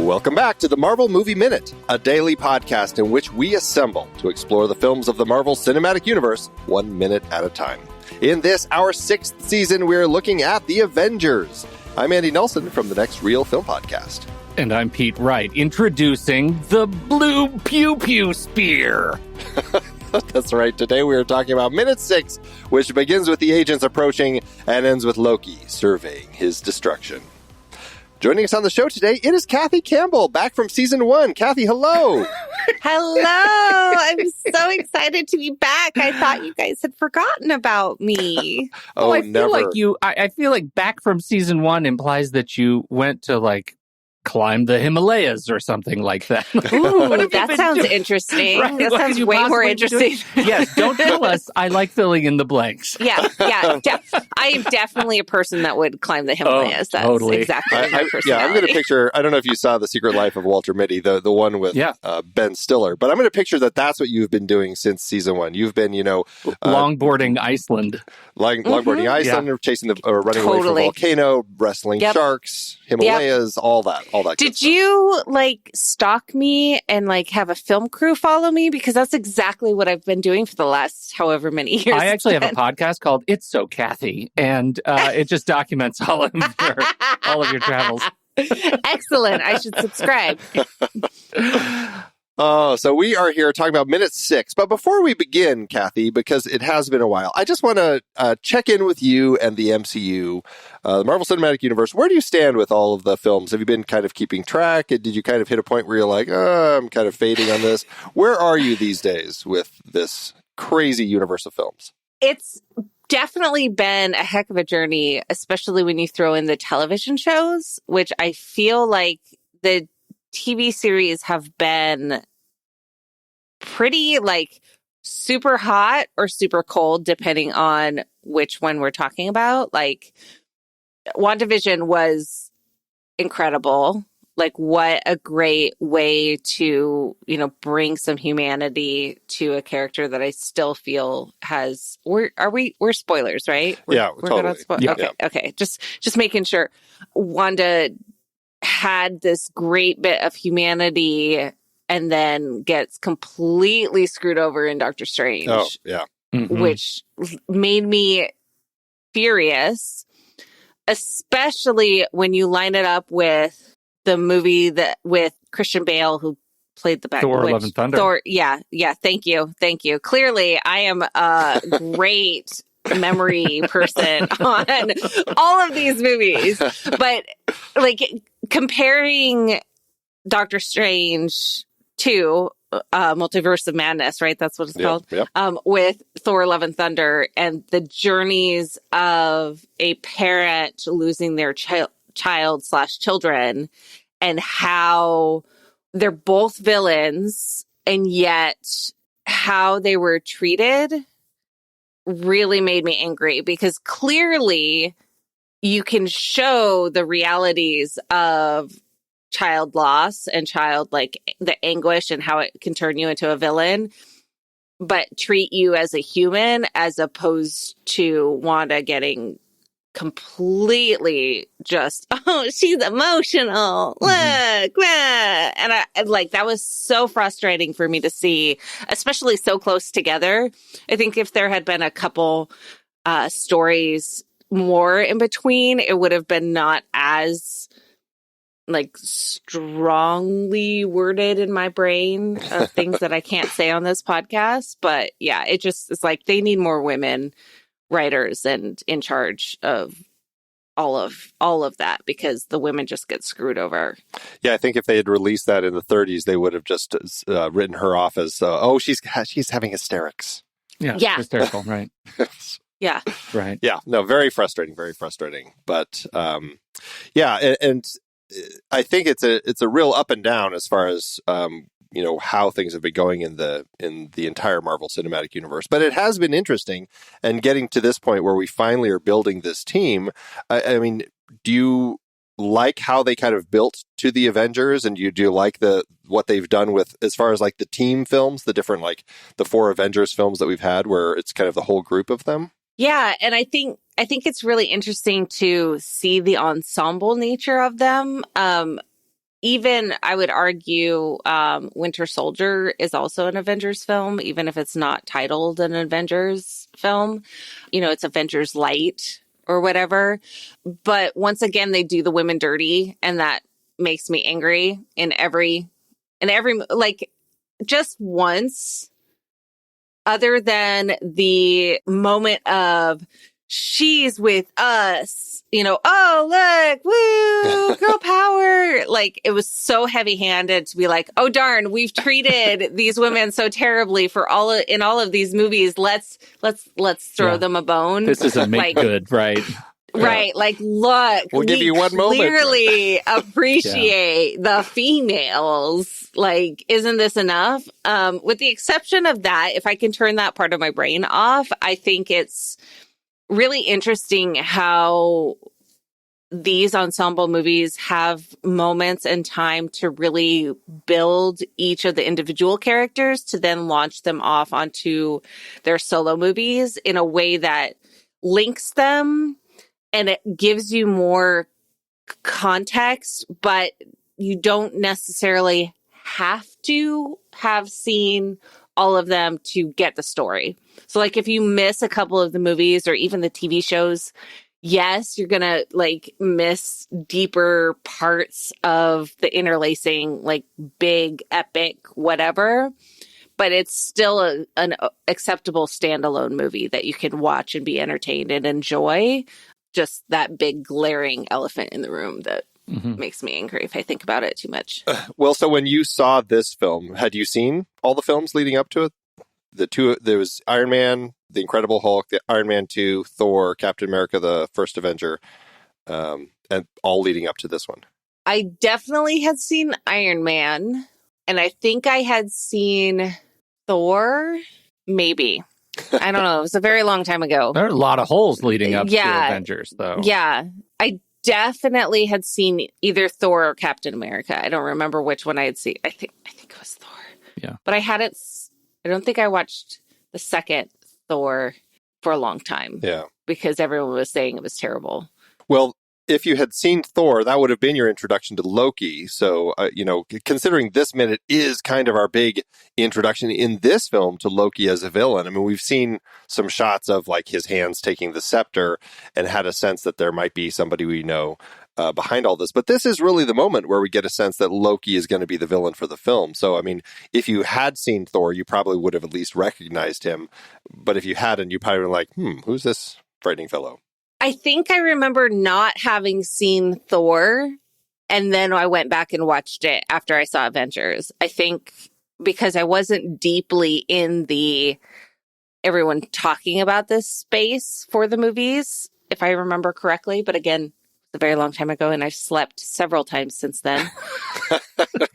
Welcome back to the Marvel Movie Minute, a daily podcast in which we assemble to explore the films of the Marvel Cinematic Universe 1 minute at a time. In this, our 6th season, we're looking at the Avengers. I'm Andy Nelson from the Next Reel Film Podcast. And I'm Pete Wright, introducing the Blue Pew Pew Spear. That's right. Today we are talking about Minute 6, which begins with the agents approaching and ends with Loki surveying his destruction. Joining us on the show today, it is Kathy Campbell, back from Season 1. Kathy, hello. Hello. I'm so excited to be back. I thought you guys had forgotten about me. I feel like back from Season 1 implies that you went to, climb the Himalayas or something like that. Ooh, that sounds interesting. Right? That sounds way more interesting. Yes, don't tell us. I like filling in the blanks. Yeah. I am definitely a person that would climb the Himalayas. That's totally. exactly my personality. Yeah, I'm going to picture, I don't know if you saw The Secret Life of Walter Mitty, the one with Ben Stiller, but I'm going to picture that's what you've been doing since Season 1. You've been, longboarding Iceland. Longboarding Iceland, chasing running away from a volcano, wrestling sharks, Himalayas, all that. Did you stalk me and have a film crew follow me? Because that's exactly what I've been doing for the last however many years. I actually have a podcast called It's So Kathy, and it just documents all of your travels. Excellent. I should subscribe. So we are here talking about Minute 6. But before we begin, Kathy, because it has been a while, I just want to check in with you and the MCU, the Marvel Cinematic Universe. Where do you stand with all of the films? Have you been kind of keeping track? Did you kind of hit a point where you're like, I'm kind of fading on this? Where are you these days with this crazy universe of films? It's definitely been a heck of a journey, especially when you throw in the television shows, which I feel like the TV series have been pretty super hot or super cold, depending on which one we're talking about. WandaVision was incredible. What a great way to, bring some humanity to a character that I still feel has. We're spoilers, right? We're totally. Good on Okay. Just making sure. Wanda had this great bit of humanity and then gets completely screwed over in Doctor Strange. Oh, yeah. Mm-hmm. Which made me furious, especially when you line it up with the movie with Christian Bale, who played the Thor: Love and Thunder. Yeah. Thank you. Clearly, I am a great memory person on all of these movies, but comparing Doctor Strange to Multiverse of Madness, right? That's what it's called. Yep. With Thor: Love and Thunder and the journeys of a parent losing their child/children, and how they're both villains, and yet how they were treated really made me angry, because clearly you can show the realities of child loss and the anguish and how it can turn you into a villain, but treat you as a human, as opposed to Wanda getting completely just, she's emotional. Look, and I that was so frustrating for me to see, especially so close together. I think if there had been a couple stories more in between, it would have been not as strongly worded in my brain of things that I can't say on this podcast. But yeah, it just is they need more women writers and in charge of all of that, because the women just get screwed over. Yeah, I think if they had released that in the 30s, they would have just written her off as, she's having hysterics. Yeah. Hysterical, right. Yeah. Right. Yeah, no, very frustrating. But and I think it's a real up and down as far as how things have been going in the entire Marvel Cinematic Universe. But it has been interesting, and getting to this point where we finally are building this team. I mean, do you like how they kind of built to the Avengers, and do you like what they've done with as far as the team films, the different the 4 Avengers films that we've had, where it's kind of the whole group of them? Yeah, and I think it's really interesting to see the ensemble nature of them. even I would argue Winter Soldier is also an Avengers film, even if it's not titled an Avengers film. You know, it's Avengers Light or whatever. But once again, they do the women dirty, and that makes me angry in every, like, just once, other than the moment of she's with us, you know, oh, look, woo, girl power. Like, it was so heavy handed to be like, oh, darn, we've treated these women so terribly in all of these movies. Let's throw them a bone. This is a make good, right? Right. Yeah. Like, look, we'll give you one moment. Clearly appreciate the females. Like, isn't this enough? With the exception of that, if I can turn that part of my brain off, I think it's really interesting how these ensemble movies have moments and time to really build each of the individual characters to then launch them off onto their solo movies in a way that links them. And it gives you more context, but you don't necessarily have to have seen all of them to get the story. So, like, if you miss a couple of the movies or even the TV shows, yes, you're going to, like, miss deeper parts of the interlacing, like, big, epic, whatever. But it's still an acceptable standalone movie that you can watch and be entertained and enjoy. Just that big glaring elephant in the room that makes me angry if I think about it too much. Well, so when you saw this film, had you seen all the films leading up to it? There was Iron Man, The Incredible Hulk, the Iron Man 2, Thor, Captain America, the First Avenger, and all leading up to this one. I definitely had seen Iron Man, and I think I had seen Thor, maybe. I don't know. It was a very long time ago. There are a lot of holes leading up to Avengers, though. Yeah. I definitely had seen either Thor or Captain America. I don't remember which one I had seen. I think it was Thor. Yeah. But I don't think I watched the second Thor for a long time. Yeah. Because everyone was saying it was terrible. Well, if you had seen Thor, that would have been your introduction to Loki. So, considering this minute is kind of our big introduction in this film to Loki as a villain. I mean, we've seen some shots of, like, his hands taking the scepter and had a sense that there might be somebody we know behind all this. But this is really the moment where we get a sense that Loki is going to be the villain for the film. So, I mean, if you had seen Thor, you probably would have at least recognized him. But if you hadn't, you probably were like, who's this frightening fellow? I think I remember not having seen Thor, and then I went back and watched it after I saw Avengers. I think because I wasn't deeply in the everyone talking about this space for the movies, if I remember correctly. But again, a very long time ago, and I've slept several times since then.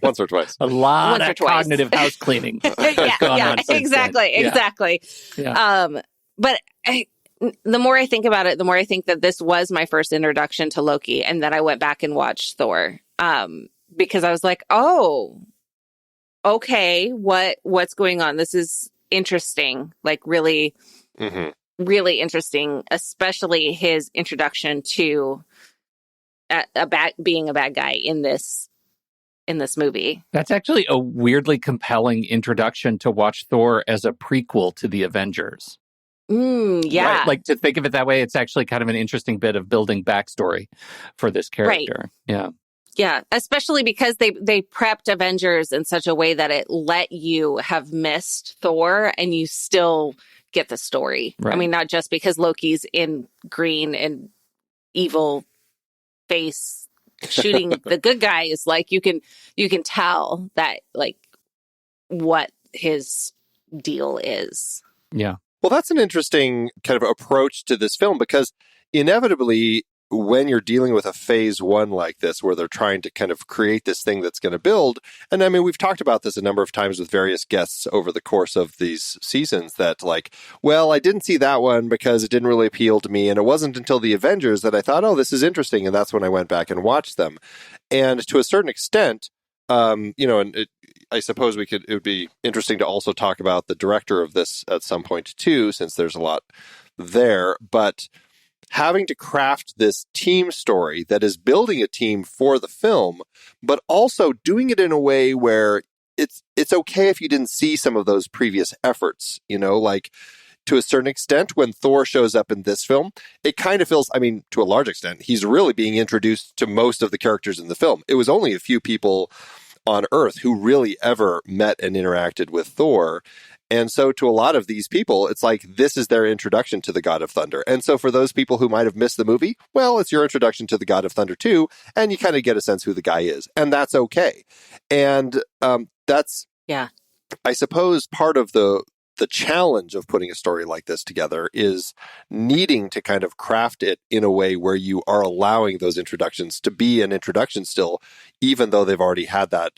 Once or twice. A lot of cognitive house cleaning. Exactly. Yeah. But the more I think about it, the more I think that this was my first introduction to Loki. And then I went back and watched Thor because I was like, oh, okay, what's going on? This is interesting, like really, really interesting, especially his introduction to being a bad guy in this movie. That's actually a weirdly compelling introduction to watch Thor as a prequel to the Avengers. Yeah. Right? Like, to think of it that way, it's actually kind of an interesting bit of building backstory for this character. Right. Yeah. Yeah. Especially because they prepped Avengers in such a way that it let you have missed Thor and you still get the story. Right. I mean, not just because Loki's in green and evil face shooting the good guy is like, you can tell that, like, what his deal is. Yeah. Well, that's an interesting kind of approach to this film, because inevitably, when you're dealing with a phase one like this, where they're trying to kind of create this thing that's going to build, and I mean, we've talked about this a number of times with various guests over the course of these seasons, that like, well, I didn't see that one because it didn't really appeal to me, and it wasn't until the Avengers that I thought, oh, this is interesting, and that's when I went back and watched them. And to a certain extent, I suppose it would be interesting to also talk about the director of this at some point too, since there's a lot there. But having to craft this team story that is building a team for the film, but also doing it in a way where it's okay if you didn't see some of those previous efforts, like to a certain extent, when Thor shows up in this film, it kind of feels, I mean, to a large extent, he's really being introduced to most of the characters in the film. It was only a few people on Earth who really ever met and interacted with Thor. And so to a lot of these people, it's like this is their introduction to the God of Thunder. And so for those people who might have missed the movie, well, it's your introduction to the God of Thunder too, and you kind of get a sense who the guy is. And that's okay. And that's, I suppose, part of the challenge of putting a story like this together is needing to kind of craft it in a way where you are allowing those introductions to be an introduction still, even though they've already had that,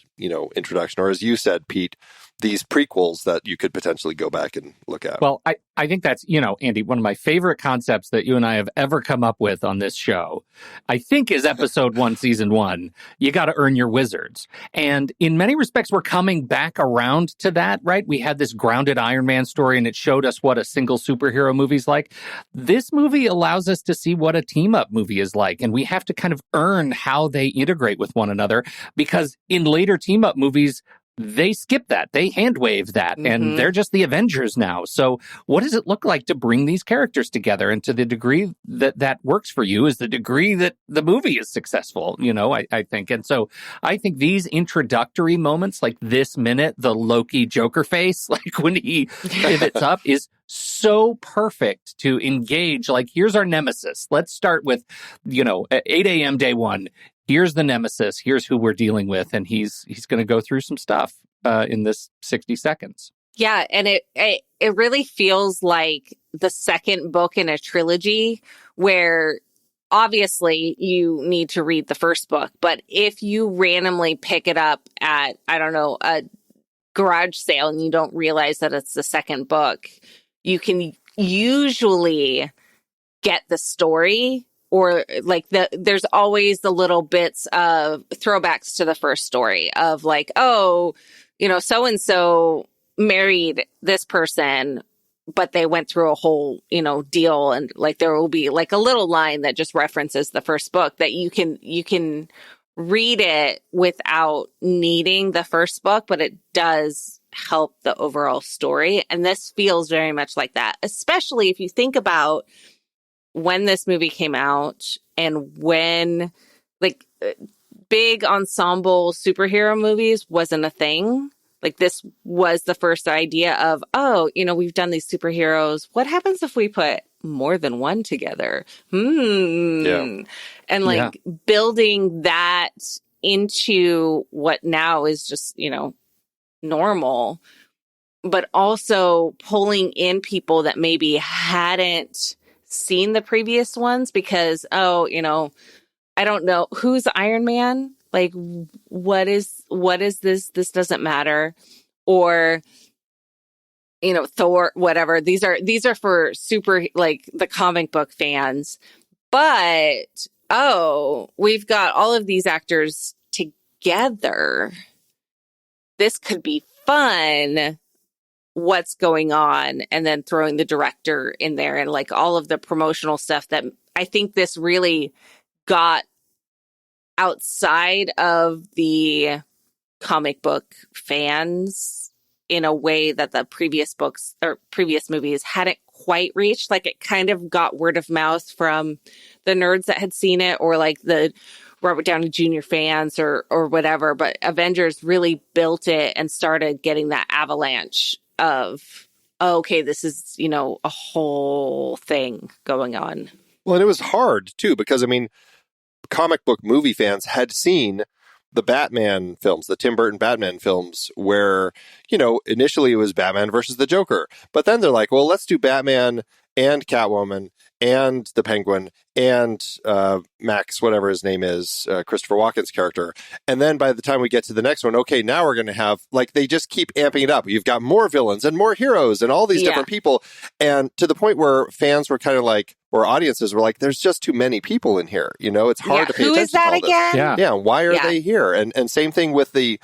introduction. Or as you said, Pete, these prequels that you could potentially go back and look at. Well, I think that's, Andy, one of my favorite concepts that you and I have ever come up with on this show, I think is episode 1, season 1. You got to earn your wizards. And in many respects, we're coming back around to that, right? We had this grounded Iron Man story and it showed us what a single superhero movie's like. This movie allows us to see what a team up movie is like. And we have to kind of earn how they integrate with one another, because in later team up movies, they skip that. They hand wave that. And they're just the Avengers now. So what does it look like to bring these characters together? And to the degree that that works for you is the degree that the movie is successful, I think. And so I think these introductory moments, like this minute, the Loki Joker face, like when he pivots up, is so perfect to engage. Like, here's our nemesis. Let's start with, at 8 a.m. day one. Here's the nemesis. Here's who we're dealing with. And he's going to go through some stuff in this 60 seconds. Yeah. And it really feels like the second book in a trilogy where obviously you need to read the first book. But if you randomly pick it up at, I don't know, a garage sale and you don't realize that it's the second book, you can usually get the story. Or like there's always the little bits of throwbacks to the first story of like, oh, so-and-so married this person, but they went through a whole, deal. And like, there will be like a little line that just references the first book that you can read it without needing the first book, but it does help the overall story. And this feels very much like that, especially if you think about when this movie came out and when like big ensemble superhero movies wasn't a thing. Like this was the first idea of, we've done these superheroes. What happens if we put more than one together? And building that into what now is just, normal, but also pulling in people that maybe hadn't seen the previous ones because, I don't know who's Iron Man. Like, what is this? This doesn't matter. Or, Thor, whatever. These are for super, like the comic book fans, but, we've got all of these actors together. This could be fun. What's going on, and then throwing the director in there and like all of the promotional stuff that I think this really got outside of the comic book fans in a way that the previous books or previous movies hadn't quite reached. Like it kind of got word of mouth from the nerds that had seen it, or like the Robert Downey Jr. fans or whatever, but Avengers really built it and started getting that avalanche of, okay, this is, a whole thing going on. Well, and it was hard, too, because, comic book movie fans had seen the Batman films, the Tim Burton Batman films, where, initially it was Batman versus the Joker. But then they're like, well, let's do Batman and Catwoman and the Penguin and Max, whatever his name is, Christopher Walken's character. And then by the time we get to the next one, okay, now we're going to have, like, they just keep amping it up. You've got more villains and more heroes and all these different people. And to the point where fans were kind of like, or audiences were like, there's just too many people in here. You know, it's hard to pay attention to all this. Who is that again? Yeah, why are they here? And same thing with the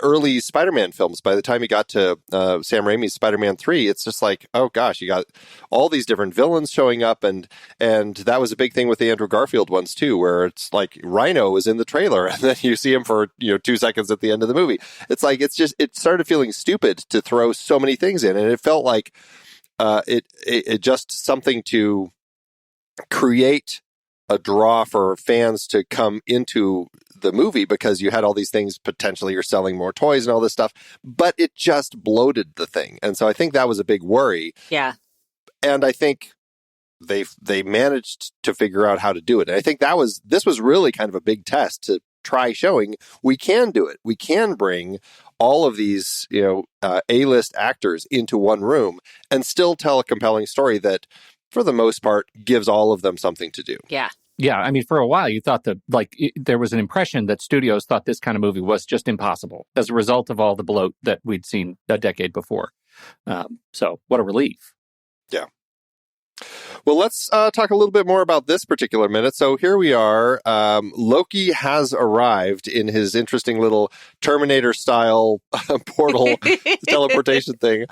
early Spider-Man films. By the time you got to Sam Raimi's Spider-Man 3, it's just like, oh gosh, you got all these different villains showing up, and that was a big thing with the Andrew Garfield ones too, where it's like Rhino is in the trailer, and then you see him for 2 seconds at the end of the movie. It's like it started feeling stupid to throw so many things in, and it felt like it just something to create a draw for fans to come into the movie, because you had all these things, potentially you're selling more toys and all this stuff, but it just bloated the thing. And so I think that was a big worry. Yeah. And I think they managed to figure out how to do it. And I think this was really kind of a big test to try showing we can do it. We can bring all of these, A-list actors into one room and still tell a compelling story that, for the most part, gives all of them something to do. Yeah. Yeah, I mean, for a while, you thought that, there was an impression that studios thought this kind of movie was just impossible as a result of all the bloat that we'd seen a decade before. So, what a relief. Yeah. Well, let's talk a little bit more about this particular minute. So here we are. Loki has arrived in his interesting little Terminator-style portal teleportation thing.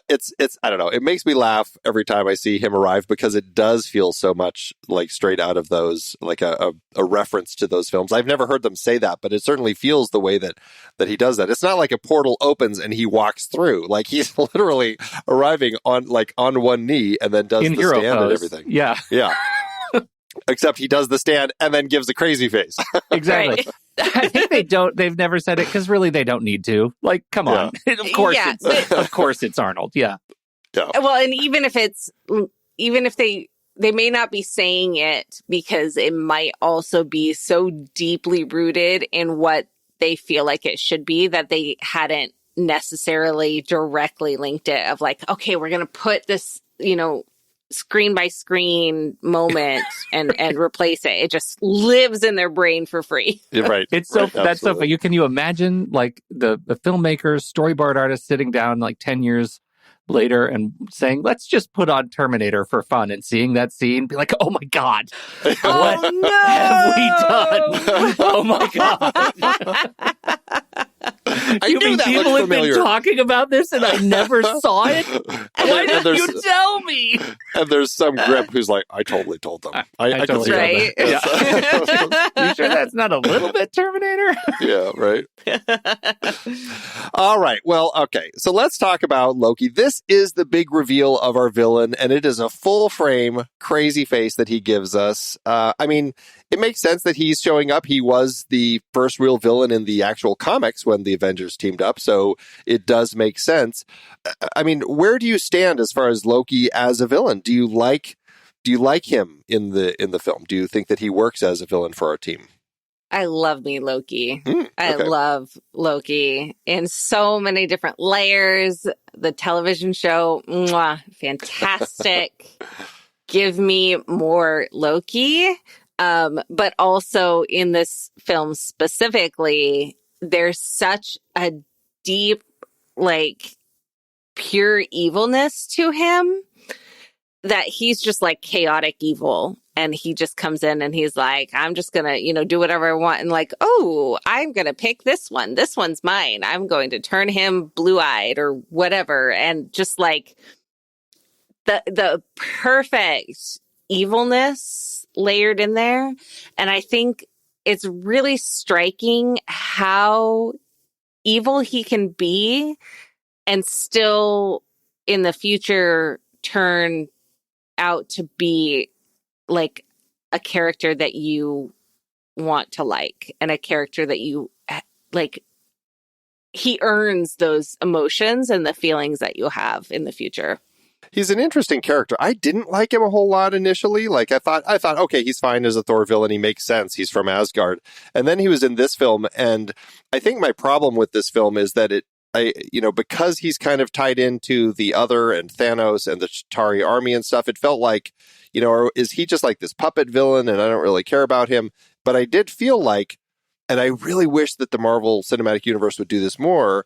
It's I don't know. It makes me laugh every time I see him arrive, because it does feel so much like straight out of those, like a reference to those films. I've never heard them say that, but it certainly feels the way that he does that. It's not like a portal opens and he walks through. Like, he's literally arriving on one knee and then does the stand pose and everything. Yeah. Yeah. Except he does the stand and then gives a crazy face. Exactly. Right. I think they've never said it, because really they don't need to. Like, come on. Of course it's Arnold. Yeah. Well, and even if they may not be saying it, because it might also be so deeply rooted in what they feel like it should be, that they hadn't necessarily directly linked it of like, okay, we're going to put this, screen by screen moment and replace it. It just lives in their brain for free. Right. It's so that's so funny. Can you imagine like the filmmakers, storyboard artists sitting down like 10 years later and saying, let's just put on Terminator for fun, and seeing that scene, be like, oh my God, what have we done? Oh my God. You mean people have been talking about this and I never saw it? Why didn't you tell me? And there's some grip who's like, I totally told them. I totally right. Yeah. You sure that's not a little bit Terminator? Yeah, right. All right. Well, okay. So let's talk about Loki. This is the big reveal of our villain, and it is a full frame, crazy face that he gives us. I mean, it makes sense that he's showing up. He was the first real villain in the actual comics when the Avengers teamed up, so it does make sense. I mean, where do you stand as far as Loki as a villain? Do you like him in the film? Do you think that he works as a villain for our team? I love me Loki. Okay. I love Loki in so many different layers. The television show, fantastic. Give me more Loki. But also in this film specifically, there's such a deep, like, pure evilness to him that he's just like chaotic evil. And he just comes in and he's like, I'm just going to, do whatever I want. And like, oh, I'm going to pick this one. This one's mine. I'm going to turn him blue-eyed or whatever. And just like the perfect evilness layered in there. And I think it's really striking how evil he can be and still in the future turn out to be like a character that you want to like, and a character that you like. He earns those emotions and the feelings that you have in the future. He's an interesting character. I didn't like him a whole lot initially. Like I thought, okay, he's fine as a Thor villain. He makes sense. He's from Asgard. And then he was in this film. And I think my problem with this film is that because he's kind of tied into the other and Thanos and the Chitauri army and stuff, it felt like, or is he just like this puppet villain and I don't really care about him? But I did feel like, and I really wish that the Marvel Cinematic Universe would do this more,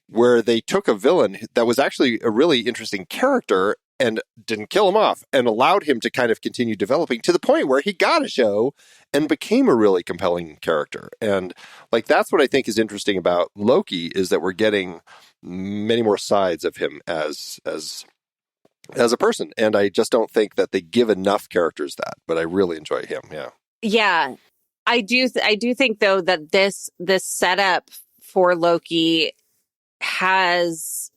where they took a villain that was actually a really interesting character and didn't kill him off and allowed him to kind of continue developing to the point where he got a show and became a really compelling character. And like, that's what I think is interesting about Loki, is that we're getting many more sides of him as a person. And I just don't think that they give enough characters that, but I really enjoy him. Yeah. Yeah. I do think though that this setup for Loki has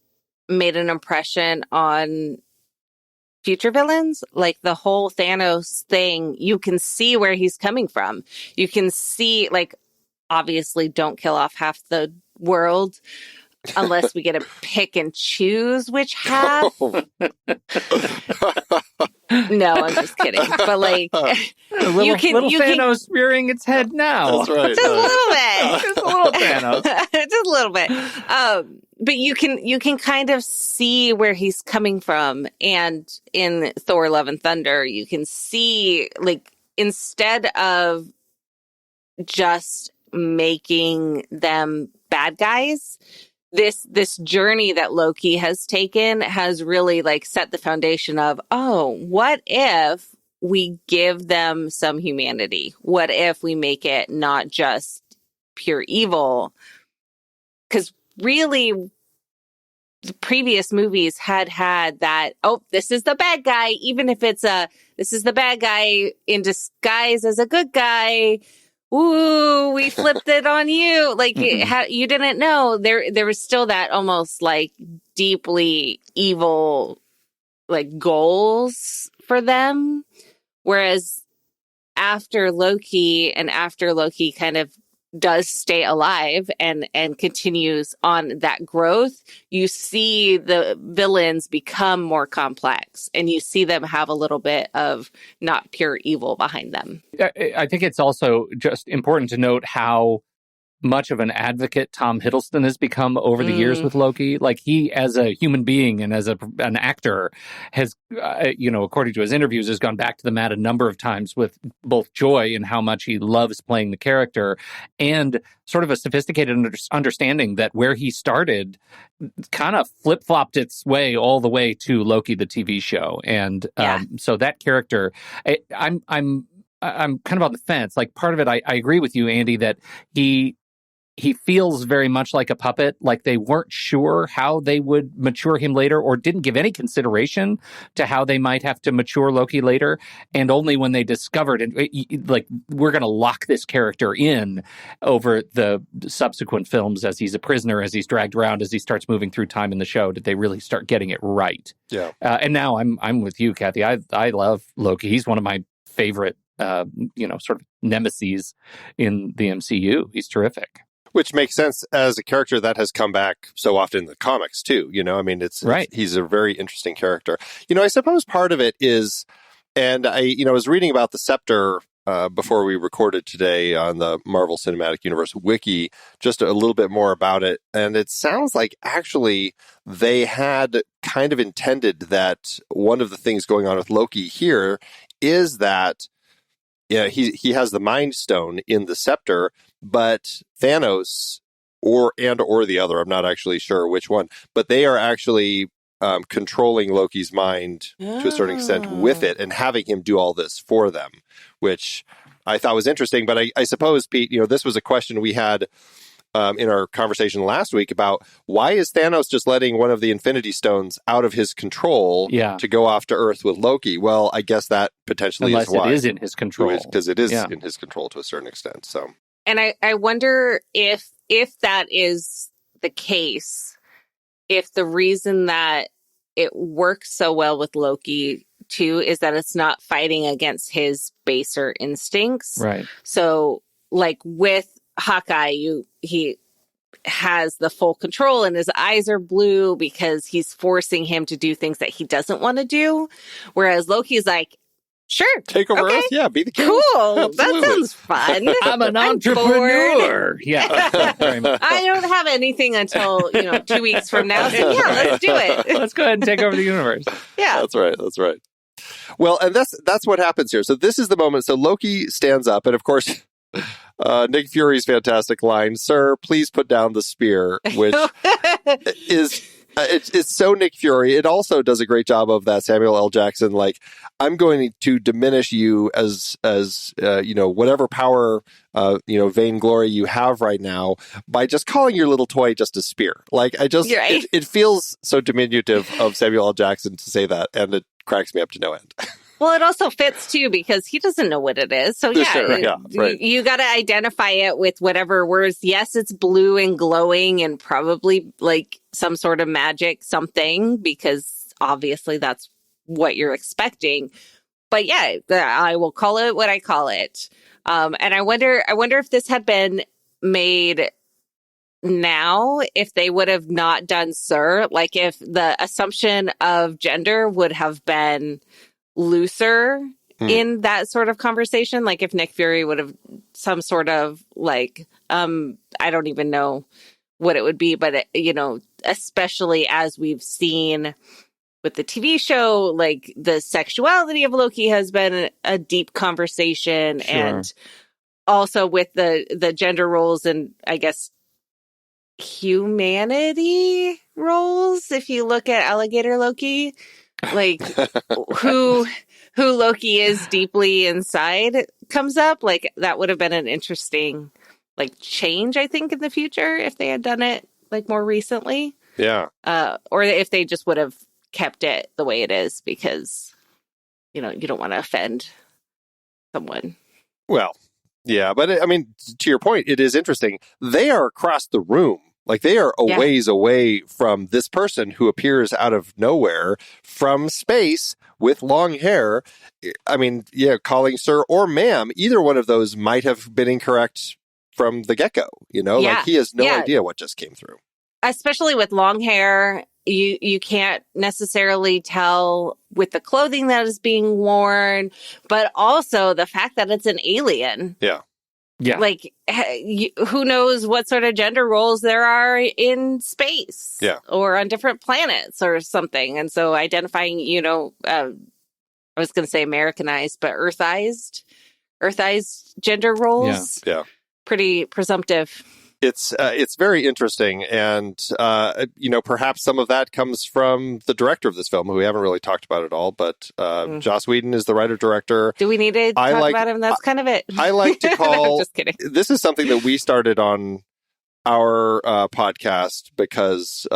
made an impression on future villains. Like the whole Thanos thing, you can see where he's coming from. You can see, like, obviously don't kill off half the world unless we get to pick and choose which half. No, I'm just kidding. But like, little Thanos rearing its head now. That's right. Just a little bit. Just a little Thanos. Just a little bit. But you can kind of see where he's coming from. And in Thor: Love and Thunder, you can see, like, instead of just making them bad guys, this journey that Loki has taken has really like set the foundation of, oh, what if we give them some humanity? What if we make it not just pure evil? Because really, the previous movies had that, oh, this is the bad guy, even if it's this is the bad guy in disguise as a good guy. Ooh, we flipped it on you. Like, you didn't know. There was still that almost like deeply evil, like, goals for them. Whereas after Loki kind of does stay alive and continues on that growth, you see the villains become more complex and you see them have a little bit of not pure evil behind them. I think it's also just important to note how much of an advocate Tom Hiddleston has become over the years with Loki. Like, he, as a human being and as an actor, has, according to his interviews, has gone back to the mat a number of times with both joy in how much he loves playing the character and sort of a sophisticated understanding that where he started kind of flip-flopped its way all the way to Loki, the TV show. And so that character, I'm kind of on the fence. Like, part of it, I agree with you, Andy, that he feels very much like a puppet, like they weren't sure how they would mature him later or didn't give any consideration to how they might have to mature Loki later. And only when they discovered it, like, we're going to lock this character in over the subsequent films as he's a prisoner, as he's dragged around, as he starts moving through time in the show, did they really start getting it right. Yeah. And now I'm with you, Kathy. I love Loki. He's one of my favorite, sort of nemesis in the MCU. He's terrific. Which makes sense as a character that has come back so often in the comics too. I mean, it's right. He's a very interesting character. I suppose part of it is, and I was reading about the Scepter before we recorded today on the Marvel Cinematic Universe wiki, just a little bit more about it. And it sounds like actually they had kind of intended that one of the things going on with Loki here is that he has the Mind Stone in the Scepter, but Thanos or the other, I'm not actually sure which one, but they are actually controlling Loki's mind to a certain extent with it and having him do all this for them, which I thought was interesting. But I suppose, Pete, this was a question we had in our conversation last week about why is Thanos just letting one of the Infinity Stones out of his control to go off to Earth with Loki? Well, I guess that potentially Unless is why. It is in his control. Because it is in his control to a certain extent. So, and I wonder if that is the case, if the reason that it works so well with Loki too is that it's not fighting against his baser instincts. Right. So, like with Hawkeye, he has the full control and his eyes are blue because he's forcing him to do things that he doesn't want to do. Whereas Loki's like, Sure. Take over Okay. Earth? Yeah, be the king. Cool. Absolutely. That sounds fun. I'm an I'm entrepreneur. Yeah. Very much. I don't have anything until, 2 weeks from now. So yeah, let's do it. Let's go ahead and take over the universe. Yeah. That's right. That's right. Well, and that's what happens here. So this is the moment. So Loki stands up, and of course, Nick Fury's fantastic line, "Sir, please put down the spear," which is it's so Nick Fury. It also does a great job of that Samuel L. Jackson, like, I'm going to diminish you as whatever power vainglory you have right now by just calling your little toy just a spear. Like, I just Right. it feels so diminutive of Samuel L. Jackson to say that, and it cracks me up to no end. Well, it also fits too because he doesn't know what it is. So yeah, Sure, yeah, right. you got to identify it with whatever words. Yes, it's blue and glowing and probably like some sort of magic something, because obviously that's what you're expecting. But yeah, I will call it what I call it. And I wonder if this had been made now, if they would have not done "sir," like if the assumption of gender would have been looser in that sort of conversation. Like if Nick Fury would have some sort of like, I don't even know what it would be, but especially as we've seen with the TV show, like the sexuality of Loki has been a deep conversation. Sure. And also with the gender roles and I guess humanity roles. If you look at Alligator Loki, like who Loki is deeply inside comes up. Like that would have been an interesting like change, I think, in the future if they had done it like more recently. Yeah. Or if they just would have kept it the way it is, because you don't want to offend someone. Well, yeah, but I mean, to your point, it is interesting. They are across the room. Like, they are a ways away from this person who appears out of nowhere from space with long hair. I mean, yeah, calling sir or ma'am, either one of those might have been incorrect from the get-go. Like, he has no idea what just came through. Especially with long hair, you can't necessarily tell with the clothing that is being worn, but also the fact that it's an alien. Yeah. Yeah. Like, who knows what sort of gender roles there are in space or on different planets or something. And so identifying, I was going to say Americanized, but Earthized gender roles. Yeah. Pretty presumptive. It's very interesting, and perhaps some of that comes from the director of this film, who we haven't really talked about at all. But Joss Whedon is the writer-director. Do we need to talk about him? That's kind of it. I like to call. Just kidding. This is something that we started on our podcast because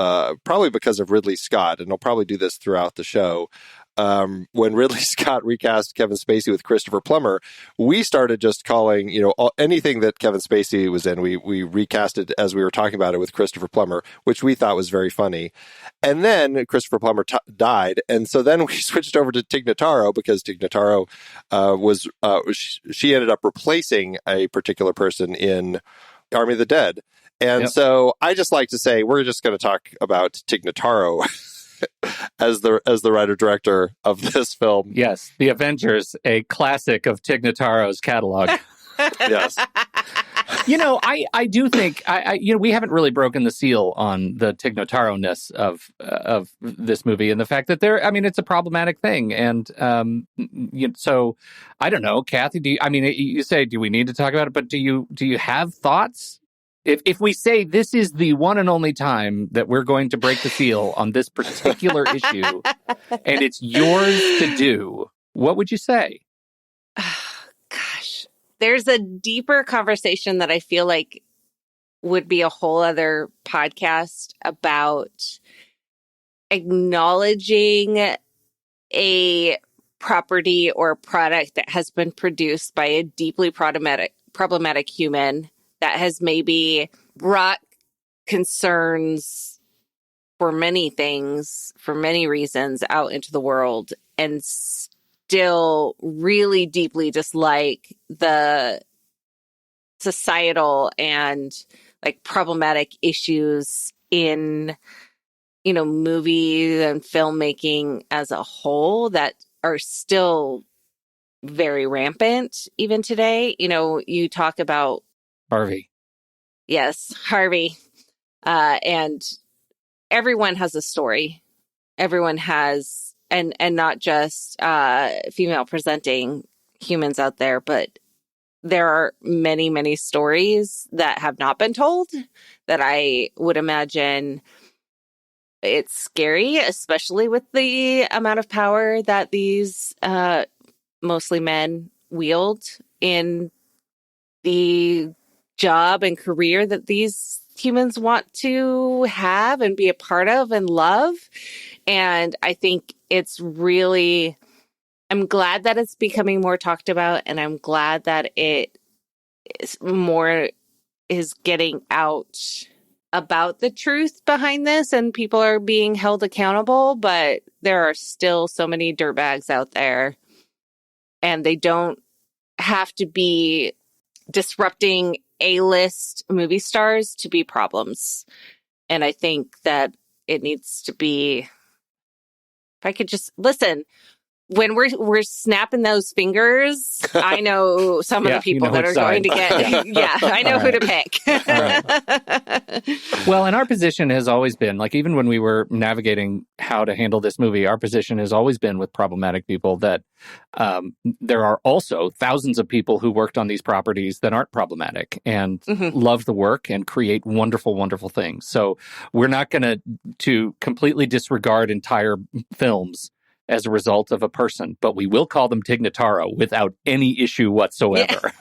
probably because of Ridley Scott, and I'll probably do this throughout the show. When Ridley Scott recast Kevin Spacey with Christopher Plummer, we started just calling, anything that Kevin Spacey was in, we recast it as we were talking about it with Christopher Plummer, which we thought was very funny. And then Christopher Plummer died. And so then we switched over to Tig Notaro because Tig Notaro she ended up replacing a particular person in Army of the Dead. And so I just like to say, we're just going to talk about Tig Notaro as the writer-director of this film. Yes, The Avengers, a classic of Tig Notaro's catalog. Yes. I do think we haven't really broken the seal on the Tig Notaro-ness of this movie, and the fact that it's a problematic thing. And so I don't know, Kathy, you say, do we need to talk about it? But do you have thoughts? If we say this is the one and only time that we're going to break the seal on this particular issue, and it's yours to do, what would you say? Gosh, there's a deeper conversation that I feel like would be a whole other podcast about acknowledging a property or product that has been produced by a deeply problematic human that has maybe brought concerns for many things, for many reasons, out into the world, and still really deeply dislike the societal and like problematic issues in, movies and filmmaking as a whole that are still very rampant even today. You know, you talk about Harvey. Yes, Harvey. And everyone has a story. Everyone has, and not just female presenting humans out there, but there are many, many stories that have not been told that I would imagine it's scary, especially with the amount of power that these mostly men wield in the job and career that these humans want to have and be a part of and love. And I think it's really, I'm glad that it's becoming more talked about, and I'm glad that it is more is getting out about the truth behind this and people are being held accountable. But there are still so many dirtbags out there, and they don't have to be disrupting A-list movie stars to be problems. And I think that it needs to be, if I could just listen, when we're snapping those fingers, I know some of the people that are going to get, I know who to pick. Well, and our position has always been, like, even when we were navigating how to handle this movie, our position has always been with problematic people that there are also thousands of people who worked on these properties that aren't problematic and love the work and create wonderful, wonderful things. So we're not going to completely disregard entire films as a result of a person, but we will call them Tig Notaro without any issue whatsoever.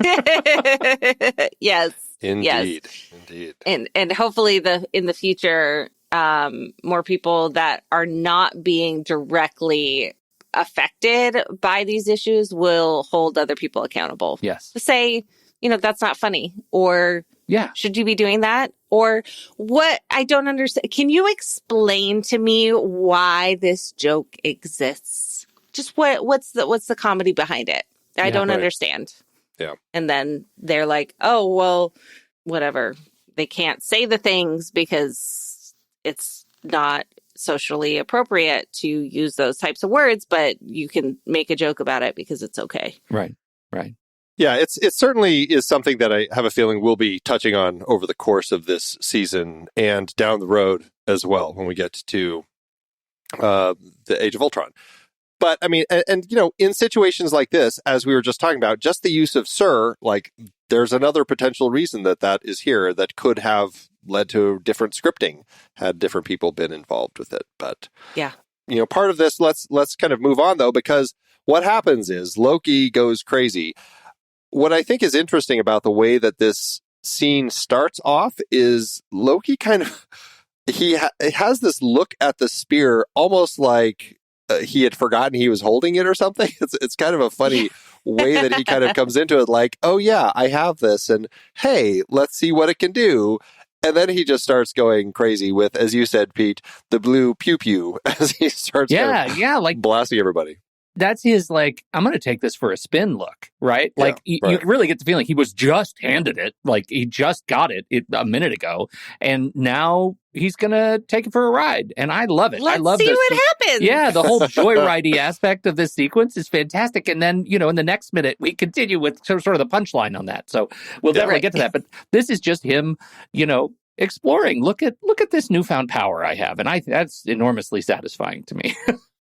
Yes. Indeed. Yes. Indeed. And hopefully in the future, more people that are not being directly affected by these issues will hold other people accountable. Yes. To say, you know, that's not funny, or should you be doing that? Or what? I don't understand. Can you explain to me why this joke exists? Just what's the comedy behind it? I don't understand. Yeah. And then they're like, oh, well, whatever. They can't say the things because it's not socially appropriate to use those types of words, but you can make a joke about it because it's okay. Right. Yeah, it certainly is something that I have a feeling we'll be touching on over the course of this season and down the road as well when we get to the Age of Ultron. But I mean, and you know, in situations like this, as we were just talking about, just the use of "sir," like there's another potential reason that is here that could have led to different scripting had different people been involved with it. But yeah, you know, part of this, let's kind of move on though, because what happens is Loki goes crazy. What I think is interesting about the way that this scene starts off is Loki kind of, he has this look at the spear almost like he had forgotten he was holding it or something. It's kind of a funny way that he kind of comes into it like, oh yeah, I have this and hey, let's see what it can do. And then he just starts going crazy with, as you said, Pete, the blue pew pew as he starts like blasting everybody. That's his, like, I'm going to take this for a spin look, right? Like, you really get the feeling he was just handed it. Like, he just got it a minute ago. And now he's going to take it for a ride. And I love it. Let's I love see what happens. Yeah, the whole joyridey aspect of this sequence is fantastic. And then, you know, in the next minute, we continue with sort of the punchline on that. So we'll definitely get to that. But this is just him, you know, exploring. Look at this newfound power I have. And that's enormously satisfying to me.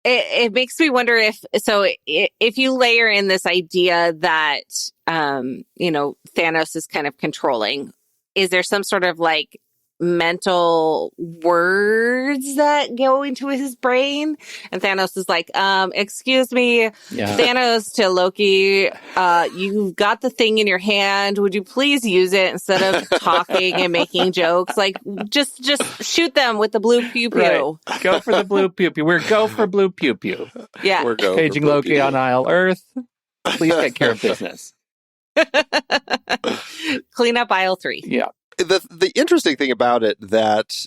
It makes me wonder if you layer in this idea that, you know, Thanos is kind of controlling, is there some sort of like mental words that go into his brain? And Thanos is like, excuse me, Thanos to Loki, you've got the thing in your hand. Would you please use it instead of talking and making jokes? Like, just shoot them with the blue pew pew. Right. Go for the blue pew pew. Go for blue pew pew. Yeah. We're going Paging Loki pew-pew. On Isle Earth. Please take care of business. Clean up aisle 3. Yeah. The interesting thing about it that,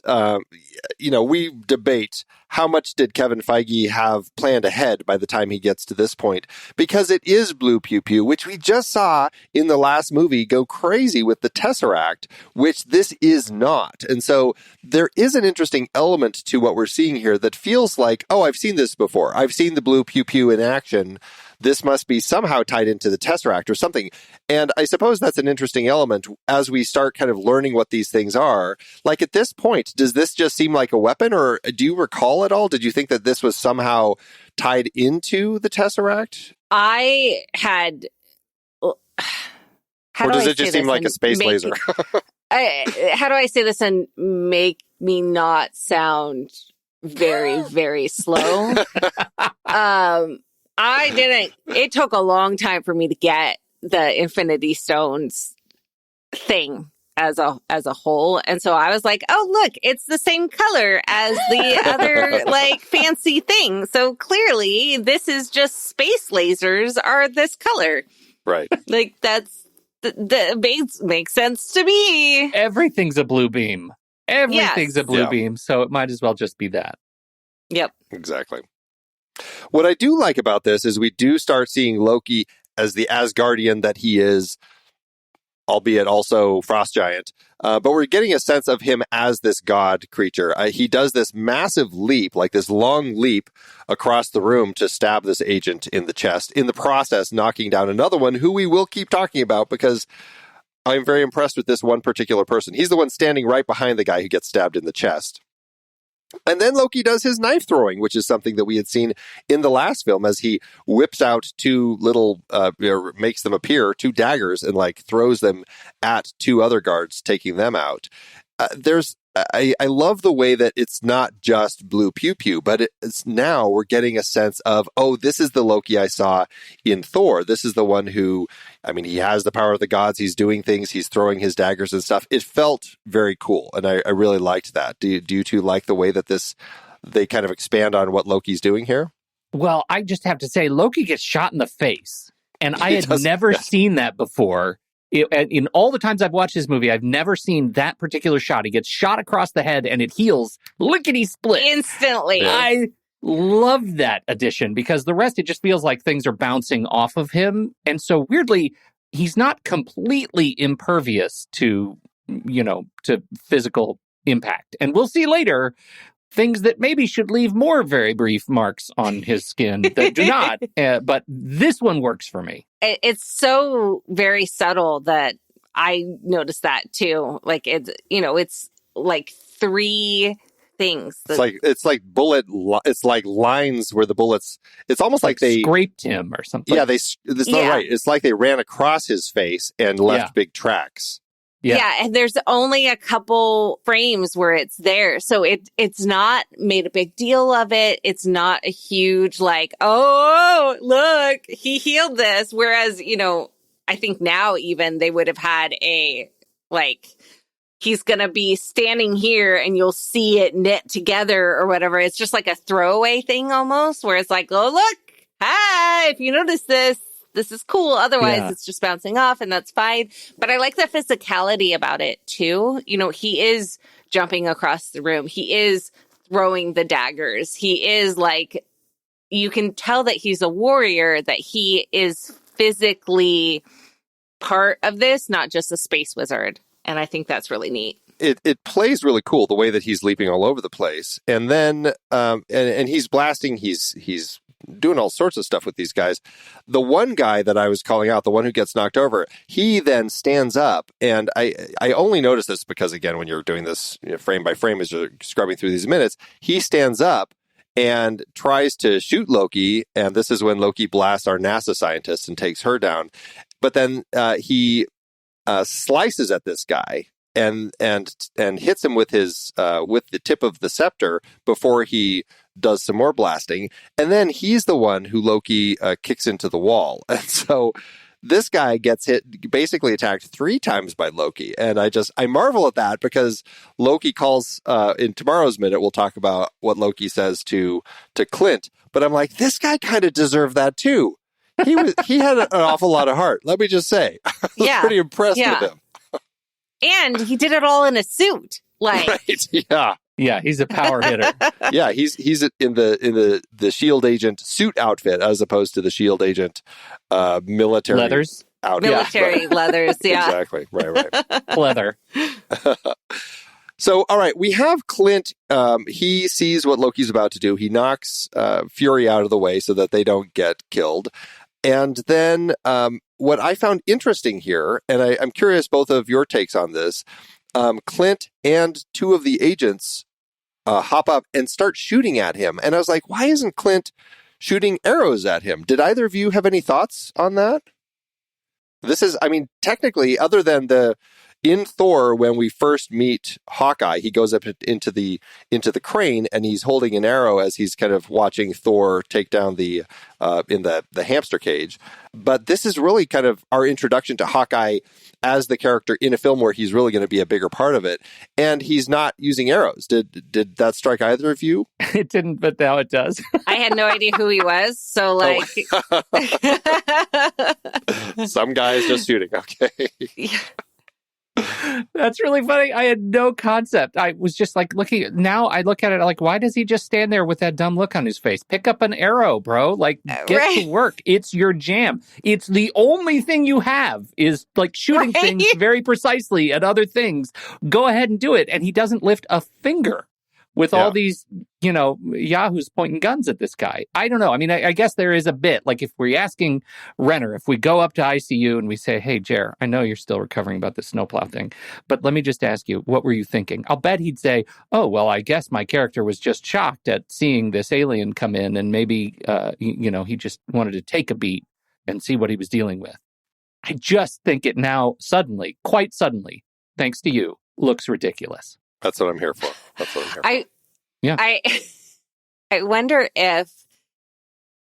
you know, we debate how much did Kevin Feige have planned ahead by the time he gets to this point, because it is blue pew pew, which we just saw in the last movie go crazy with the Tesseract, which this is not. And so there is an interesting element to what we're seeing here that feels like, oh, I've seen this before. I've seen the blue pew pew in action. this must be somehow tied into the Tesseract or something. And I suppose that's an interesting element as we start kind of learning what these things are. Like at this point, does this just seem like a weapon, or do you recall at all? Did you think that this was somehow tied into the Tesseract? I had... Or does it just seem like a space laser? How do I say this and make me not sound very, very slow? It took a long time for me to get the Infinity Stones thing as a whole. And so I was like, oh, look, it's the same color as the other like fancy thing. So clearly this is just space lasers are this color. Right. Like that makes sense to me. Everything's a blue beam. Everything's a blue beam. So it might as well just be that. Yep. Exactly. What I do like about this is we do start seeing Loki as the Asgardian that he is, albeit also frost giant. But we're getting a sense of him as this god creature. He does this massive leap, like this long leap across the room to stab this agent in the chest, in the process knocking down another one who we will keep talking about because I'm very impressed with this one particular person. He's the one standing right behind the guy who gets stabbed in the chest. And then Loki does his knife throwing, which is something that we had seen in the last film as he whips out two little, makes them appear, two daggers, and like throws them at two other guards, taking them out. I love the way that it's not just blue pew pew, but it's now we're getting a sense of, oh, this is the Loki I saw in Thor. This is the one who, I mean, he has the power of the gods. He's doing things. He's throwing his daggers and stuff. It felt very cool, and I really liked that. Do you two like the way that they kind of expand on what Loki's doing here? Well, I just have to say, Loki gets shot in the face, and I had never seen that before. In all the times I've watched this movie, I've never seen that particular shot. He gets shot across the head and it heals lickety-split. Instantly. I love that addition because the rest, it just feels like things are bouncing off of him. And so weirdly, he's not completely impervious to physical impact. And we'll see later things that maybe should leave more very brief marks on his skin that do not. But this one works for me. It's so very subtle that I noticed that too. Like it's like three things. It's like lines where the bullets. It's almost like they scraped him or something. Yeah, that's not right. It's like they ran across his face and left big tracks. Yeah, and there's only a couple frames where it's there. So it's not made a big deal of it. It's not a huge like, oh, look, he healed this. Whereas, I think now even they would have had a like, he's going to be standing here and you'll see it knit together or whatever. It's just like a throwaway thing almost where it's like, oh, look, hi, if you notice this is cool. Otherwise, it's just bouncing off and that's fine. But I like the physicality about it too. He is jumping across the room. He is throwing the daggers. He is like, you can tell that he's a warrior, that he is physically part of this, not just a space wizard. And I think that's really neat. It plays really cool the way that he's leaping all over the place. And then, and he's blasting, he's doing all sorts of stuff with these guys. The one guy that I was calling out, the one who gets knocked over, he then stands up. And I only noticed this because, again, when you're doing this frame by frame as you're scrubbing through these minutes, he stands up and tries to shoot Loki. And this is when Loki blasts our NASA scientist and takes her down. But then he slices at this guy and hits him with his with the tip of the scepter before he does some more blasting, and then he's the one who Loki kicks into the wall. And so this guy gets hit, basically attacked 3 times by Loki, and I marvel at that because Loki calls in tomorrow's minute we'll talk about what Loki says to Clint, but I'm like, this guy kind of deserved that too. He had an awful lot of heart. Let me just say, I was pretty impressed with him. And he did it all in a suit. Like, right? Yeah. Yeah, he's a power hitter. Yeah, he's in the SHIELD agent suit outfit as opposed to the SHIELD agent military leathers outfit. Military leathers, yeah. Exactly. Right. Leather. So, all right, we have Clint. He sees what Loki's about to do. He knocks Fury out of the way so that they don't get killed. And then what I found interesting here, and I'm curious both of your takes on this, Clint and two of the agents hop up and start shooting at him. And I was like, why isn't Clint shooting arrows at him? Did either of you have any thoughts on that? This is, I mean, technically, other than in Thor, when we first meet Hawkeye, he goes up into the crane and he's holding an arrow as he's kind of watching Thor take down the hamster cage. But this is really kind of our introduction to Hawkeye as the character in a film where he's really going to be a bigger part of it. And he's not using arrows. Did that strike either of you? It didn't, but now it does. I had no idea who he was. So, like... Some guys just shooting. Okay. Yeah. That's really funny. I had no concept. I was just like now I look at it like, why does he just stand there with that dumb look on his face? Pick up an arrow, bro. Like, get to work. It's your jam. It's the only thing you have is like shooting things very precisely at other things. Go ahead and do it. And he doesn't lift a finger with all these, yahoos pointing guns at this guy. I don't know. I mean, I guess there is a bit, like if we're asking Renner, if we go up to ICU and we say, hey, Jer, I know you're still recovering about the snowplow thing, but let me just ask you, what were you thinking? I'll bet he'd say, oh, well, I guess my character was just shocked at seeing this alien come in and maybe, he just wanted to take a beat and see what he was dealing with. I just think it now quite suddenly, thanks to you, looks ridiculous. That's what I'm here for. I wonder if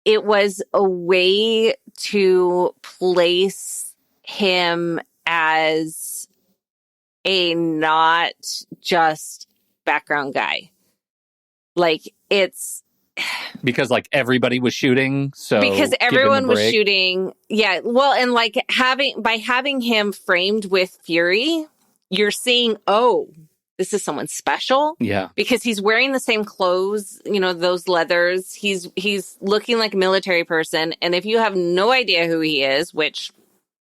it was a way to place him as a not just background guy. Like it's because like everybody was shooting, so because everyone was shooting. Yeah, well, and like having him framed with Fury, you're seeing, oh, this is someone special. Yeah. Because he's wearing the same clothes, those leathers. He's looking like a military person. And if you have no idea who he is, which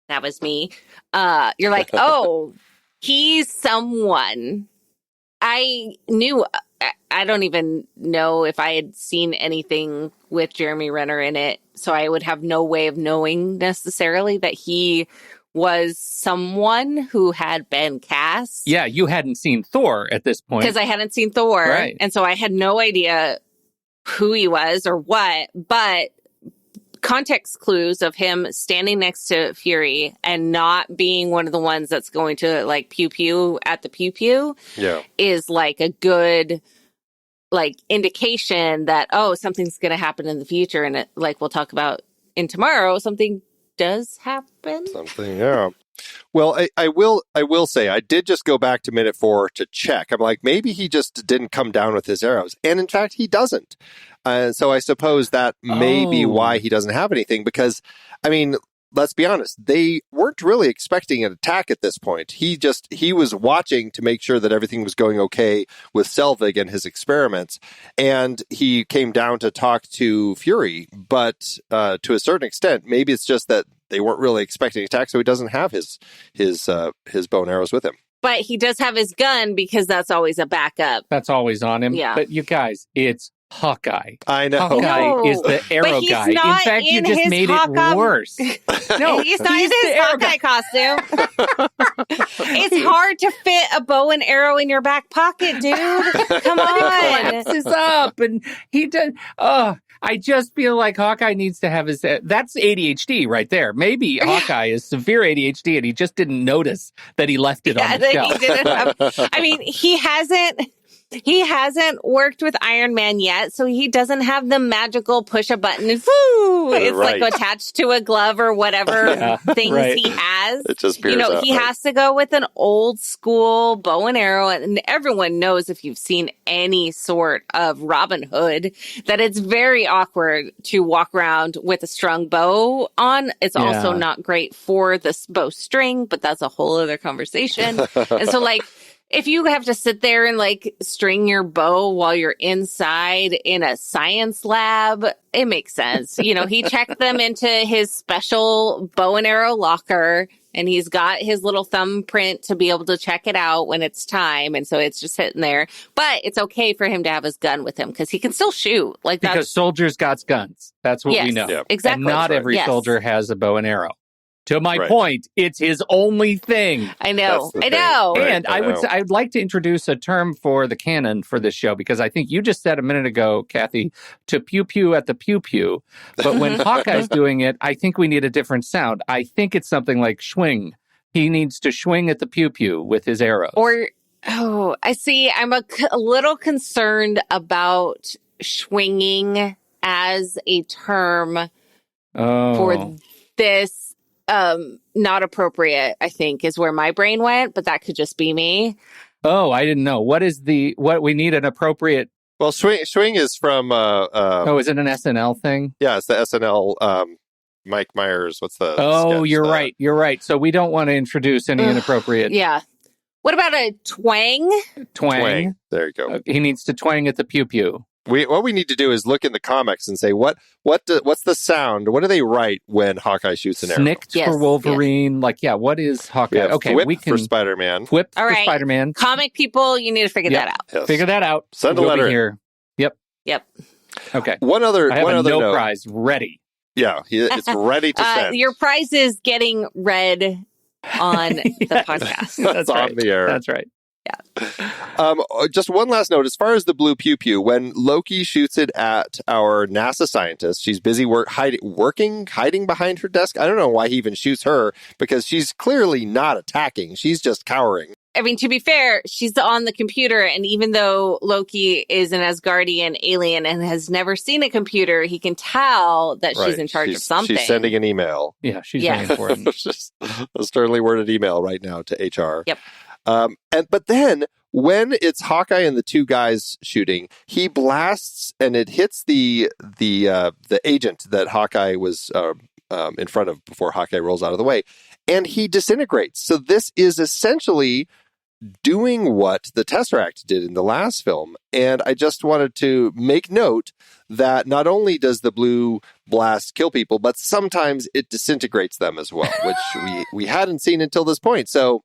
that was me, you're like, oh, he's someone. I don't even know if I had seen anything with Jeremy Renner in it. So I would have no way of knowing necessarily that he was someone who had been cast. Yeah, you hadn't seen Thor at this point. Because I hadn't seen Thor. Right. And so I had no idea who he was or what. But context clues of him standing next to Fury and not being one of the ones that's going to like pew-pew at the pew-pew is like a good like indication that, oh, something's going to happen in the future. And it, like we'll talk about in tomorrow, something does happen. Something, yeah. Well, I will say I did just go back to minute 4 to check. I'm like, maybe he just didn't come down with his arrows, and in fact, he doesn't. So I suppose that may be why he doesn't have anything. Because, I mean, let's be honest, they weren't really expecting an attack at this point. He was watching to make sure that everything was going okay with Selvig and his experiments. And he came down to talk to Fury. But to a certain extent, maybe it's just that they weren't really expecting an attack, so he doesn't have his bow and arrows with him. But he does have his gun because that's always a backup. That's always on him. Yeah. But you guys, it's Hawkeye. I know. Hawkeye is the arrow guy. In fact, you just made it worse. No, he's not in his Hawkeye costume. It's hard to fit a bow and arrow in your back pocket, dude. Come on. He collapses up and he does. I just feel like Hawkeye needs to have his... that's ADHD right there. Maybe Hawkeye is severe ADHD and he just didn't notice that he left it on the shelf. He didn't have, I mean, he hasn't worked with Iron Man yet, so he doesn't have the magical push a button and whoo, it's like attached to a glove or whatever things he has. It just appears out, he has to go with an old school bow and arrow, and everyone knows if you've seen any sort of Robin Hood that it's very awkward to walk around with a strung bow on. It's also not great for the bow string, but that's a whole other conversation. And so like, if you have to sit there and like string your bow while you're inside in a science lab, it makes sense. He checked them into his special bow and arrow locker. And he's got his little thumbprint to be able to check it out when it's time. And so it's just sitting there. But it's okay for him to have his gun with him because he can still shoot. Like that's, because soldiers got guns. That's what we know. Yeah. exactly. And not every soldier has a bow and arrow. To my point, it's his only thing. I know. Right, And I'd like to introduce a term for the canon for this show, because I think you just said a minute ago, Kathy, to pew pew at the pew pew. But when Hawkeye's doing it, I think we need a different sound. I think it's something like swing. He needs to swing at the pew pew with his arrows. I see. I'm a little concerned about swinging as a term for this. Not appropriate, I think, is where my brain went, but that could just be me. Oh, I didn't know. What we need an appropriate... Well, swing is from... is it an SNL thing? Yeah, it's the SNL, Mike Myers, what's the... Oh, sketch, you're right. So we don't want to introduce any inappropriate... Yeah. What about a twang? Twang. There you go. He needs to twang at the pew pew. What we need to do is look in the comics and say, what's the sound? What do they write when Hawkeye shoots an arrow? Snicked for Wolverine. Yes. What is Hawkeye? Okay, we can... for Spider-Man. Whip All for right. Spider-Man. Comic people, you need to figure that out. Yes. Figure that out. Send a letter here. Yep. Okay. I have one other note. prize ready. Yeah, it's ready to send. Your prize is getting read on the podcast. That's on the air. That's right. Yeah. Just one last note. As far as the blue pew pew, when Loki shoots it at our NASA scientist, she's busy hiding behind her desk. I don't know why he even shoots her, because she's clearly not attacking. She's just cowering. I mean, to be fair, she's on the computer, and even though Loki is an Asgardian alien and has never seen a computer, he can tell that she's in charge of something. She's sending an email. Yeah, she's very important. Just a sternly worded email right now to HR. Yep. But then when it's Hawkeye and the two guys shooting, he blasts and it hits the agent that Hawkeye was in front of before Hawkeye rolls out of the way, and he disintegrates. So this is essentially doing what the Tesseract did in the last film. And I just wanted to make note that not only does the blue blast kill people, but sometimes it disintegrates them as well, which we hadn't seen until this point. So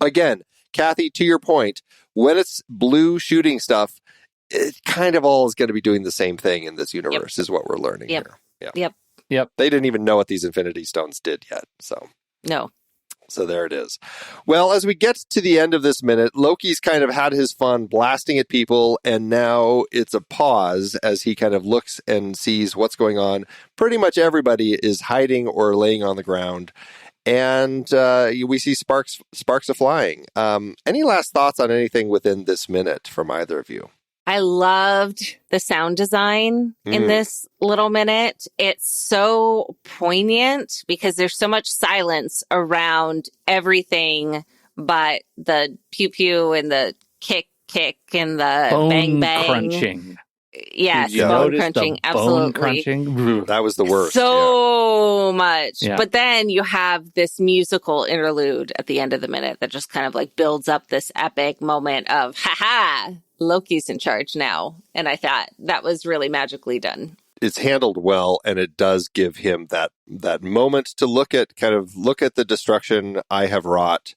again, Kathy, to your point, when it's blue shooting stuff, it kind of all is going to be doing the same thing in this universe, is what we're learning here. Yeah. Yep. They didn't even know what these Infinity Stones did yet. No. So there it is. Well, as we get to the end of this minute, Loki's kind of had his fun blasting at people, and now it's a pause as he kind of looks and sees what's going on. Pretty much everybody is hiding or laying on the ground. And we see sparks are flying. Any last thoughts on anything within this minute from either of you? I loved the sound design in this little minute. It's so poignant because there's so much silence around everything but the pew pew and the kick and the bone bang crunching. Yes, Yeah. bone crunching, absolutely. Bone crunching. That was the worst. So much. Yeah. But then you have this musical interlude at the end of the minute that just kind of like builds up this epic moment of, ha, Loki's in charge now. And I thought that was really magically done. It's handled well, and it does give him that moment to look at the destruction I have wrought,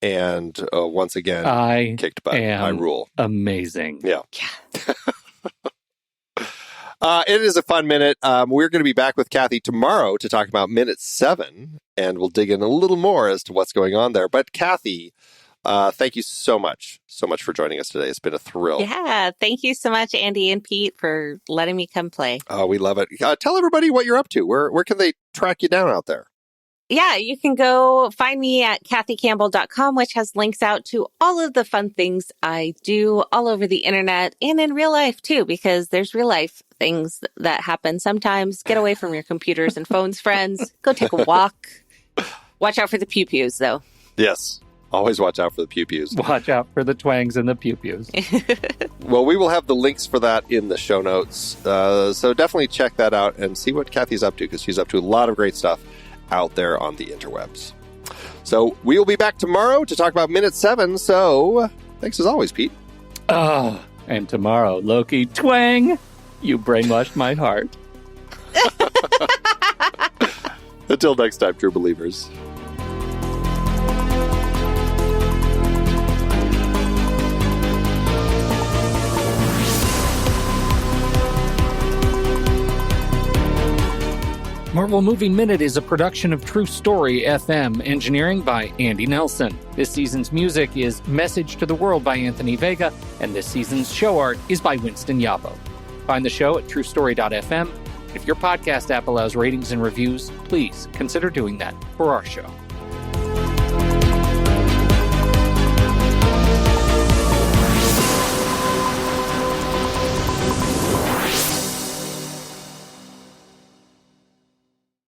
and once again, I kicked butt. I rule. Amazing. Yeah. It is a fun minute. We're going to be back with Kathy tomorrow to talk about minute 7, and we'll dig in a little more as to what's going on there. But Kathy, thank you so much for joining us today. It's been a thrill. Yeah, thank you so much, Andy and Pete, for letting me come play. Oh, we love it. Tell everybody what you're up to. Where can they track you down out there? Yeah, you can go find me at kathycampbell.com, which has links out to all of the fun things I do all over the internet and in real life, too, because there's real life things that happen sometimes. Get away from your computers and phones, friends. Go take a walk. Watch out for the pew-pews, though. Yes. Always watch out for the pew-pews. Watch out for the twangs and the pew-pews. Well, we will have the links for that in the show notes. So definitely check that out and see what Kathy's up to, because she's up to a lot of great stuff out there on the interwebs. So we will be back tomorrow to talk about minute 7. So thanks as always, Pete. And tomorrow, Loki, twang, you brainwashed my heart. Until next time, true believers. Marvel Movie Minute is a production of True Story FM, engineering by Andy Nelson. This season's music is Message to the World by Anthony Vega, and this season's show art is by Winston Yabo. Find the show at truestory.fm. If your podcast app allows ratings and reviews, please consider doing that for our show.